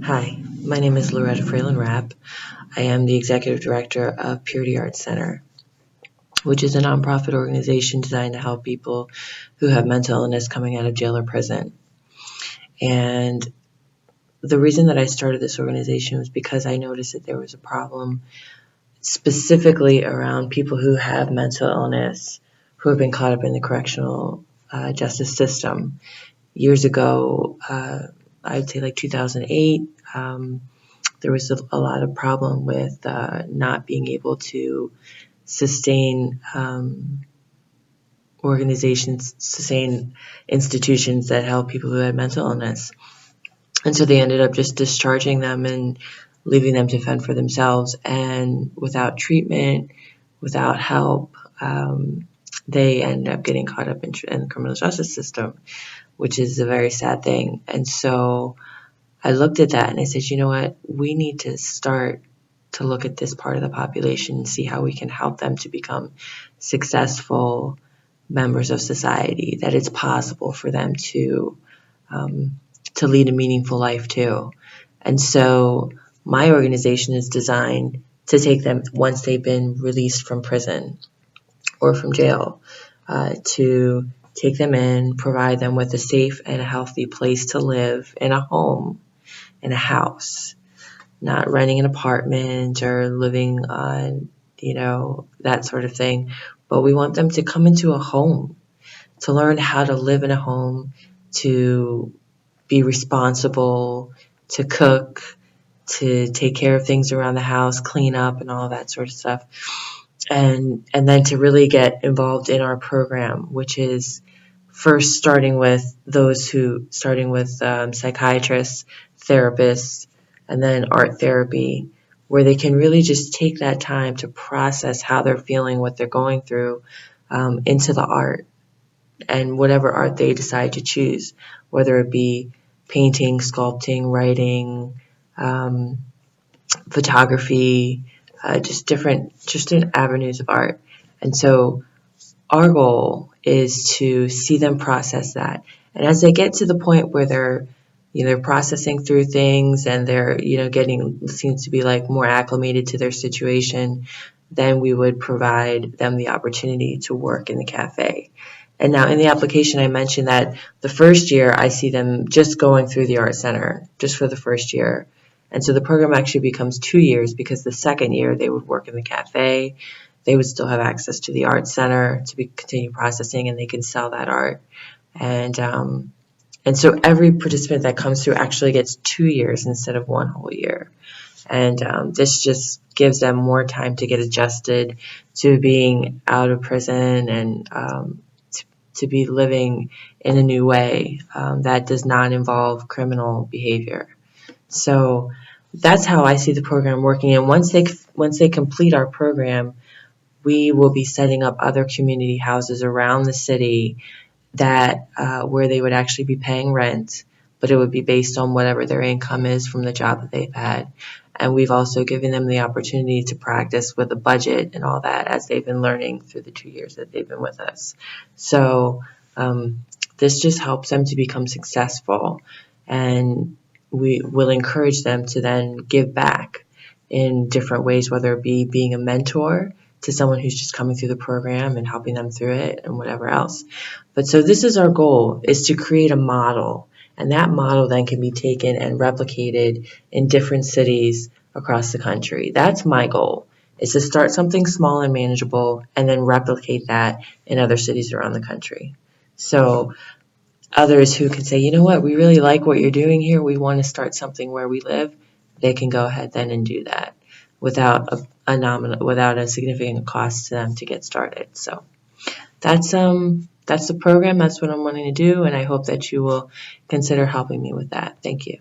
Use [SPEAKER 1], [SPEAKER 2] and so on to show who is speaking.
[SPEAKER 1] Hi, my name is Fralin-Rapp. I am the Executive Director of Purity Arts Center, which is a nonprofit organization designed to help people who have mental illness coming out of jail or prison. And the reason that I started this organization was because I noticed that there was a problem specifically around people who have mental illness who have been caught up in the correctional justice system. Years ago, I'd say like 2008, there was a lot of problem with not being able to sustain sustain institutions that help people who had mental illness. And so they ended up just discharging them and leaving them to fend for themselves. And without treatment, without help, they ended up getting caught up in the criminal justice system, which is a very sad thing. And so I looked at that and I said, you know what, we need to start to look at this part of the population and see how we can help them to become successful members of society, that it's possible for them to lead a meaningful life too. And so my organization is designed to take them once they've been released from prison or from jail, to take them in, provide them with a safe and a healthy place to live in a home, in a house, not renting an apartment or living on, that sort of thing. But we want them to come into a home, to learn how to live in a home, to be responsible, to cook, to take care of things around the house, clean up and all that sort of stuff. And then to really get involved in our program, which is first starting with psychiatrists, therapists, and then art therapy, where they can really just take that time to process how they're feeling, what they're going through, into the art, and whatever art they decide to choose, whether it be painting, sculpting, writing, photography, just different avenues of art. And so our goal is to see them process that. And as they get to the point where they're processing through things and they're, seems to be like more acclimated to their situation, then we would provide them the opportunity to work in the cafe. And now in the application, I mentioned that the first year I see them just going through the art center just for the first year. And so the program actually becomes 2 years, because the second year they would work in the cafe. They would still have access to the art center to continue processing, and they can sell that art. And so every participant that comes through actually gets 2 years instead of 1 whole year. And this just gives them more time to get adjusted to being out of prison and to be living in a new way that does not involve criminal behavior. So that's how I see the program working. And once they complete our program, we will be setting up other community houses around the city that where they would actually be paying rent, but it would be based on whatever their income is from the job that they've had. And we've also given them the opportunity to practice with a budget and all that as they've been learning through the 2 years that they've been with us. So this just helps them to become successful, and we will encourage them to then give back in different ways, whether it be being a mentor to someone who's just coming through the program and helping them through it and whatever else. But so this is our goal, is to create a model. And that model then can be taken and replicated in different cities across the country. That's my goal, is to start something small and manageable and then replicate that in other cities around the country. So others who can say, you know what, we really like what you're doing here, we want to start something where we live, they can go ahead then and do that without a significant cost to them to get started. So that's the program. That's what I'm wanting to do, and I hope that you will consider helping me with that. Thank you.